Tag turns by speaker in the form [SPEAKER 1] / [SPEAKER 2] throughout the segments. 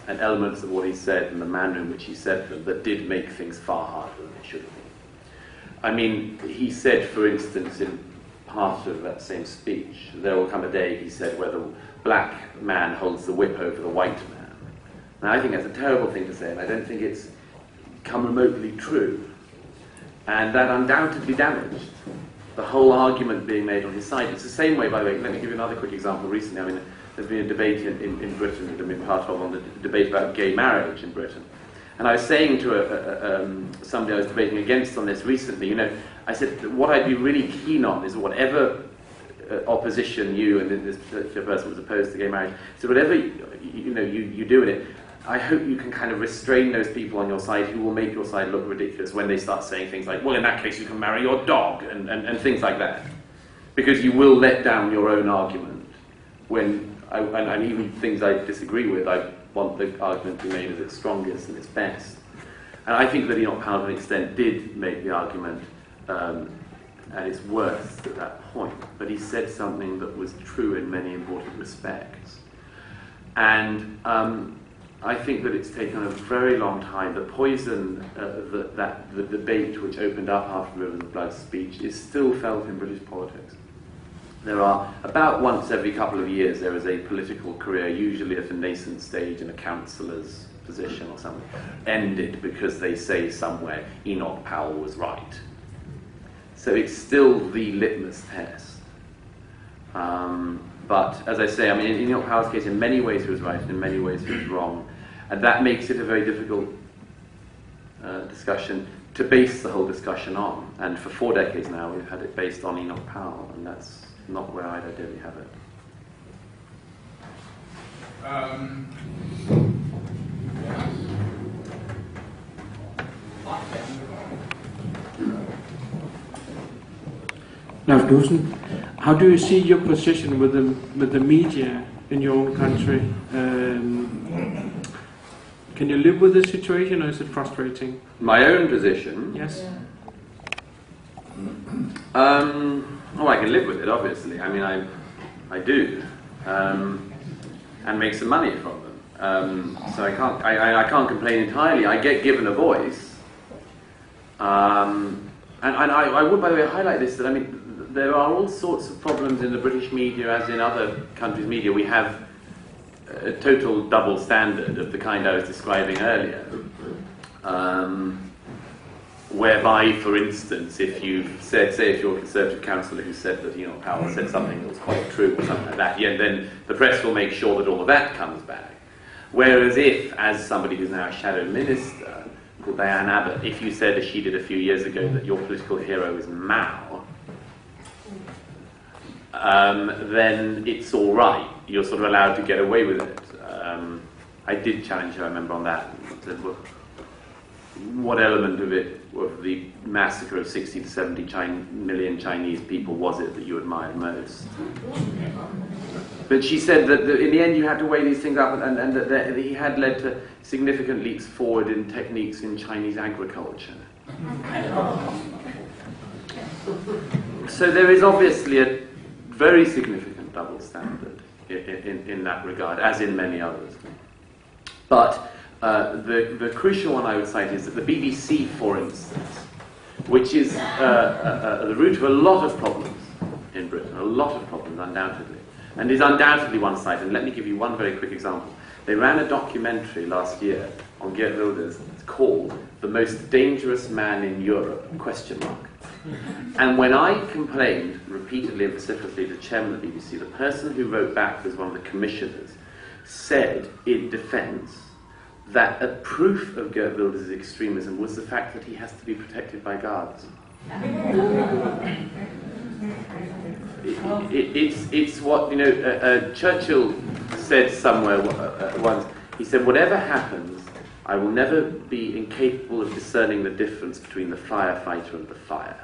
[SPEAKER 1] and elements of what he said and the manner in which he said them that did make things far harder than they should have been. I mean, he said, for instance, in part of that same speech, there will come a day, he said, where the black man holds the whip over the white man. Now, I think that's a terrible thing to say, and I don't think it's come remotely true. And that undoubtedly damaged the whole argument being made on his side. It's the same way, by the way, let me give you another quick example recently. I mean, there's been a debate in Britain that I've been part of on the debate about gay marriage in Britain. And I was saying to somebody I was debating against on this recently, you know, I said, what I'd be really keen on is whatever opposition you, and this particular person was opposed to gay marriage, so whatever you do in it, I hope you can kind of restrain those people on your side who will make your side look ridiculous when they start saying things like, well, in that case you can marry your dog, and things like that. Because you will let down your own argument when, and even things I disagree with, I want the argument to be made as its strongest and its best. And I think that Enoch Powell, to an extent, did make the argument at its worst at that point. But he said something that was true in many important respects. And I think that it's taken a very long time. The poison, the debate which opened up after Rivers of Blood's speech is still felt in British politics. There are, about once every couple of years, there is a political career, usually at a nascent stage in a councillor's position or something, ended because they say somewhere, Enoch Powell was right. So it's still the litmus test. But, as I say, I mean, in Enoch Powell's case, in many ways he was right, and in many ways he was wrong. And that makes it a very difficult discussion to base the whole discussion on. And for 4 decades now, we've had it based on Enoch Powell, and that's not where I'd ideally have it.
[SPEAKER 2] Now, Knudsen, how do you see your position with the media in your own country? Can you live with this situation, or is it frustrating?
[SPEAKER 1] My own position?
[SPEAKER 2] Yes.
[SPEAKER 1] Oh, I can live with it, obviously. I mean, I do, and make some money from them. So I can't complain entirely. I get given a voice, and I would, by the way, highlight this, that I mean, there are all sorts of problems in the British media, as in other countries' media. We have a total double standard of the kind I was describing earlier. Whereby, for instance, if you've said, say if you're a Conservative councillor who said that Enoch Powell said something that was quite true or something like that, yeah, then the press will make sure that all of that comes back. Whereas if, as somebody who's now a shadow minister, called Diane Abbott, if you said, as she did a few years ago, that your political hero is Mao, then it's all right. You're sort of allowed to get away with it. I did challenge her, I remember, on that. I said, well, what element of it, of the massacre of 60 to 70 million Chinese people, was it that you admired most? But she said that in the end you had to weigh these things up, and that he had led to significant leaps forward in techniques in Chinese agriculture. So there is obviously a very significant double standard in that regard, as in many others. But the crucial one I would cite is that the BBC, for instance, which is the root of a lot of problems in Britain, a lot of problems, undoubtedly, and is undoubtedly one-sided. And let me give you one very quick example. They ran a documentary last year on Geert Wilders called "The Most Dangerous Man in Europe?" ? And when I complained repeatedly and vociferously to the chairman of the BBC, the person who wrote back was one of the commissioners, said in defence that a proof of Geert Wilders' extremism was the fact that he has to be protected by guards. It's what, you know, Churchill said somewhere once. He said, whatever happens, I will never be incapable of discerning the difference between the firefighter and the fire.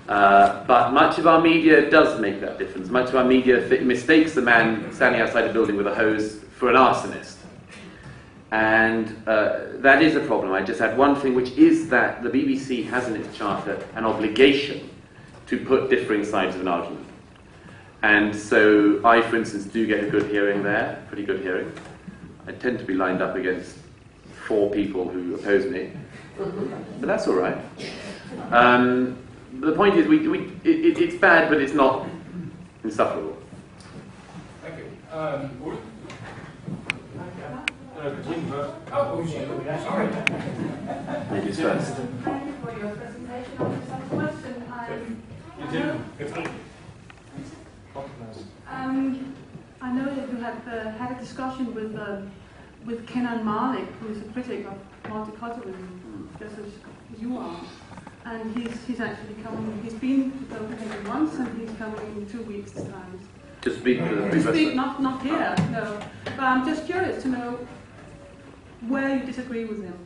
[SPEAKER 1] But much of our media does make that difference. Much of our media mistakes the man standing outside a building with a hose for an arsonist. And that is a problem. I just add one thing, which is that the BBC has in its charter an obligation to put differing sides of an argument. And so I, for instance, do get a good hearing there, pretty good hearing. I tend to be lined up against 4 people who oppose me, but that's all right. The point is, it's bad, but it's not insufferable.
[SPEAKER 3] Thank you. Ole? Katrine first. Oh, sorry.
[SPEAKER 1] Ladies first.
[SPEAKER 4] Thank you for your presentation. I have some question. I know that you have had a discussion with Kenan Malik, who is a critic of multiculturalism, just as you are. And he's actually coming. He's been to Copenhagen once, and he's coming in 2 weeks' time.
[SPEAKER 1] To speak to the
[SPEAKER 4] To speak, not here, no. But I'm just curious to know where you disagree with him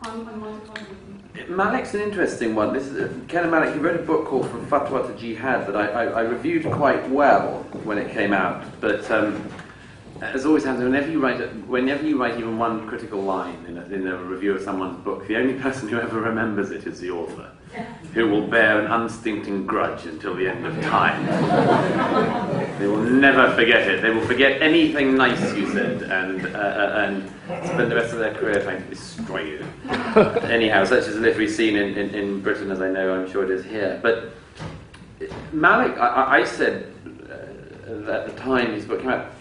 [SPEAKER 4] on multiculturalism.
[SPEAKER 1] Malik's an interesting one. This is Kenan Malik. He wrote a book called From Fatwa to Jihad that I reviewed quite well when it came out. But as always happens, whenever you write even one critical line in a review of someone's book, the only person who ever remembers it is the author, who will bear an unstinting grudge until the end of time. They will never forget it. They will forget anything nice you said and spend the rest of their career trying to destroy you. Anyhow, such is a literary scene in Britain, as I know, I'm sure it is here. But Malik, I said at the time his book came out,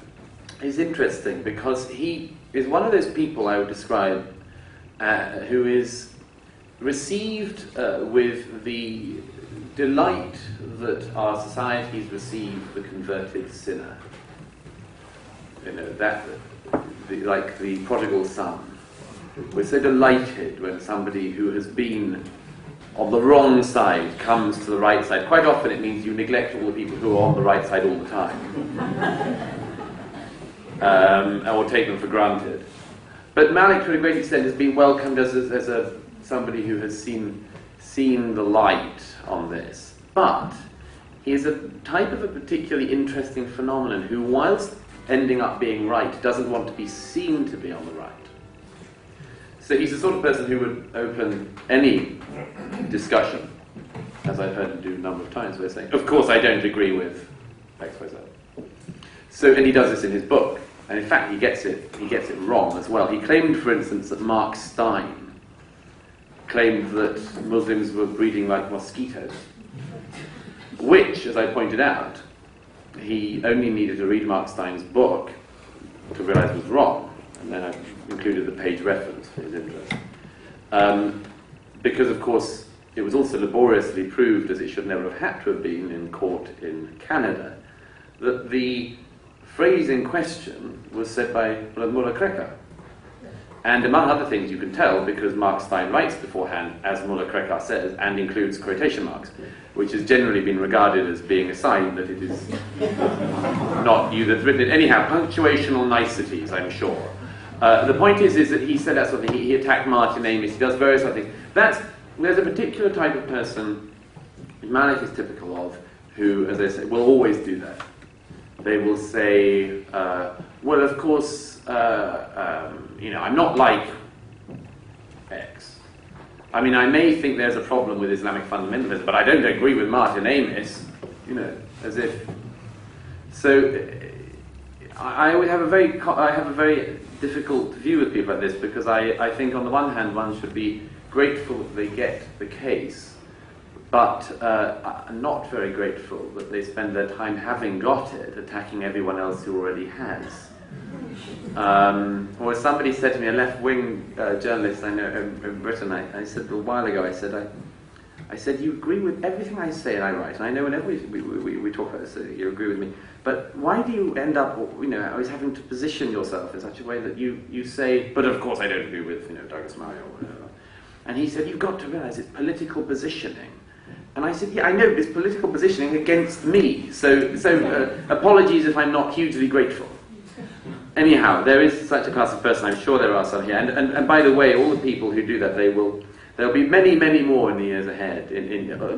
[SPEAKER 1] is interesting because he is one of those people I would describe who is received with the delight that our societies receive the converted sinner. You know, like the prodigal son. We're so delighted when somebody who has been on the wrong side comes to the right side. Quite often it means you neglect all the people who are on the right side all the time. Or take them for granted. But Malik, to a great extent, has been welcomed as somebody who has seen the light on this. But he is a type of a particularly interesting phenomenon who, whilst ending up being right, doesn't want to be seen to be on the right. So he's the sort of person who would open any discussion, as I've heard him do a number of times, by saying, of course I don't agree with X, Y, Z. So, and he does this in his book. And in fact, he gets it wrong as well. He claimed, for instance, that Mark Stein claimed that Muslims were breeding like mosquitoes, which, as I pointed out, he only needed to read Mark Stein's book to realize was wrong. And then I included the page reference for his interest. Because, of course, it was also laboriously proved, as it should never have had to have been in court in Canada, that the phrase in question was said by Mullah Kreker. And among other things you can tell, because Mark Stein writes beforehand, as Mullah Kreker says, and includes quotation marks, which has generally been regarded as being a sign that it is not you that's written it. Anyhow, punctuational niceties, I'm sure. The point is that he said that sort of thing. He attacked Martin Amis, he does various other things. There's a particular type of person, Malik is typical of, who, as I say, will always do that. They will say, well, of course, I'm not like X. I mean, I may think there's a problem with Islamic fundamentalism, but I don't agree with Martin Amis, as if. So, I would have a very difficult view with people like this, because I think on the one hand one should be grateful that they get the case, but not very grateful that they spend their time, having got it, attacking everyone else who already has. Or as somebody said to me, a left-wing journalist I know in Britain, I said a while ago, I said, you agree with everything I say and I write, and I know whenever we talk about this, you agree with me, but why do you end up, always having to position yourself in such a way that you say, but of course I don't agree with, Douglas Murray or whatever. And he said, you've got to realize it's political positioning. And I said, yeah, I know, it's political positioning against me, so apologies if I'm not hugely grateful. Anyhow, there is such a class of person, I'm sure there are some here, and by the way, all the people who do that, there'll be many, many more in the years ahead.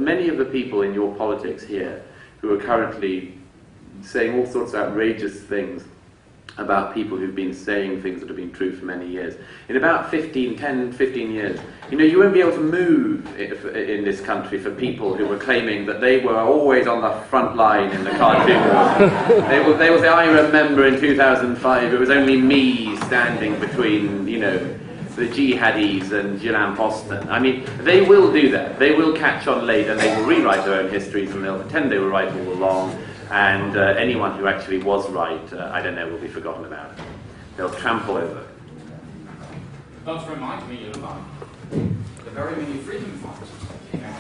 [SPEAKER 1] Many of the people in your politics here who are currently saying all sorts of outrageous things about people who've been saying things that have been true for many years. In about 10, 15 years, you know, you won't be able to move in this country for people who were claiming that they were always on the front line in the cartoon war. They will say, I remember in 2005 it was only me standing between, you know, the jihadis and Gillan Poston. I mean, they will do that. They will catch on later, they will rewrite their own histories, and they'll pretend they were right all along. And anyone who actually was right, I don't know, will be forgotten about. They'll trample over.
[SPEAKER 3] It does remind me about the very many freedom fighters that came out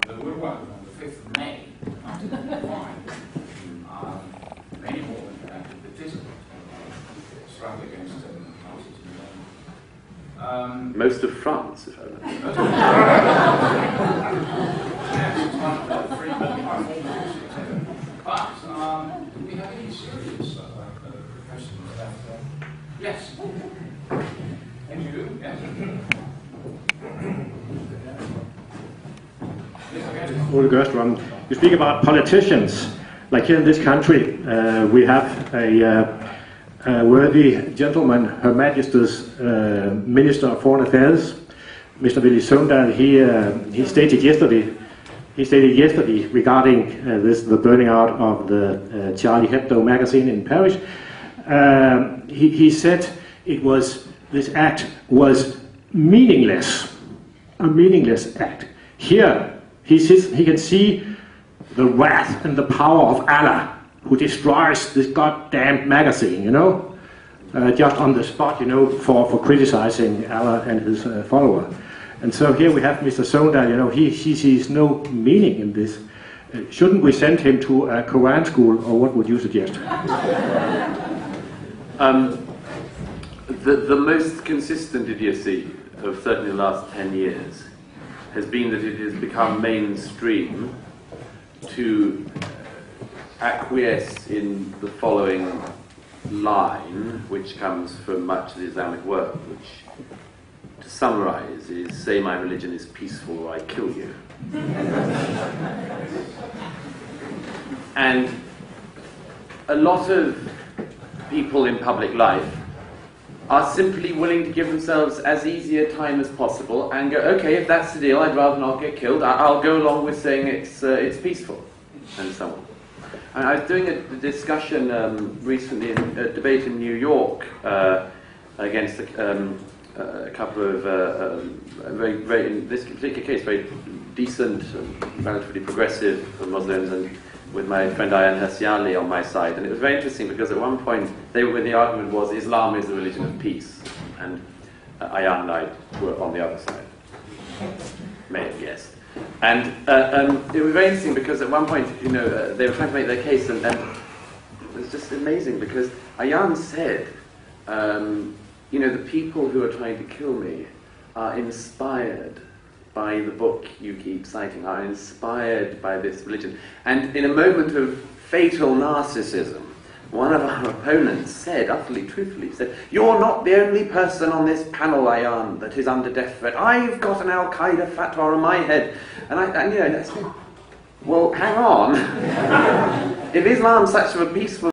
[SPEAKER 3] the woodwork on the 5th of May, 1945. Many more than active participants struggled against Nazis in Germany.
[SPEAKER 1] Most of France, if I remember.
[SPEAKER 3] Yes, it's one of the free but do we have any serious questions about yes. And you do? Yes.
[SPEAKER 5] Ole Gerstrom, you speak about politicians. Like here in this country, we have a worthy gentleman, Her Majesty's Minister of Foreign Affairs, Mr. Willy Søvndal. He stated yesterday regarding the burning out of the Charlie Hebdo magazine in Paris. He said this act was meaningless, a meaningless act. Here he can see the wrath and the power of Allah, who destroys this goddamn magazine, you know, just on the spot, you know, for criticizing Allah and his follower. And so here we have Mr. Søvndal, you know, he sees no meaning in this. Shouldn't we send him to a Quran school, or what would you suggest?
[SPEAKER 1] The most consistent idiocy of certainly the last 10 years has been that it has become mainstream to acquiesce in the following line, which comes from much of the Islamic world, which, to summarize, is say my religion is peaceful or I kill you. And a lot of people in public life are simply willing to give themselves as easy a time as possible and go, okay, if that's the deal, I'd rather not get killed. I'll go along with saying it's peaceful, and so on. And I was doing a discussion recently, in a debate in New York against a couple of very, in this particular case, very decent and relatively progressive Muslims, and with my friend Ayaan Hirsi Ali on my side. And it was very interesting because at one point the argument was Islam is the religion of peace, and Ayaan and I were on the other side. May have guessed. And it was very interesting because at one point, you know, they were trying to make their case, and it was just amazing because Ayaan said, you know, the people who are trying to kill me are inspired by the book you keep citing, are inspired by this religion. And in a moment of fatal narcissism, one of our opponents said, utterly truthfully, said, you're not the only person on this panel, Ayaan, that is under death threat. I've got an Al-Qaeda fatwa on my head. And you know, that's, well, hang on. If Islam's such a peaceful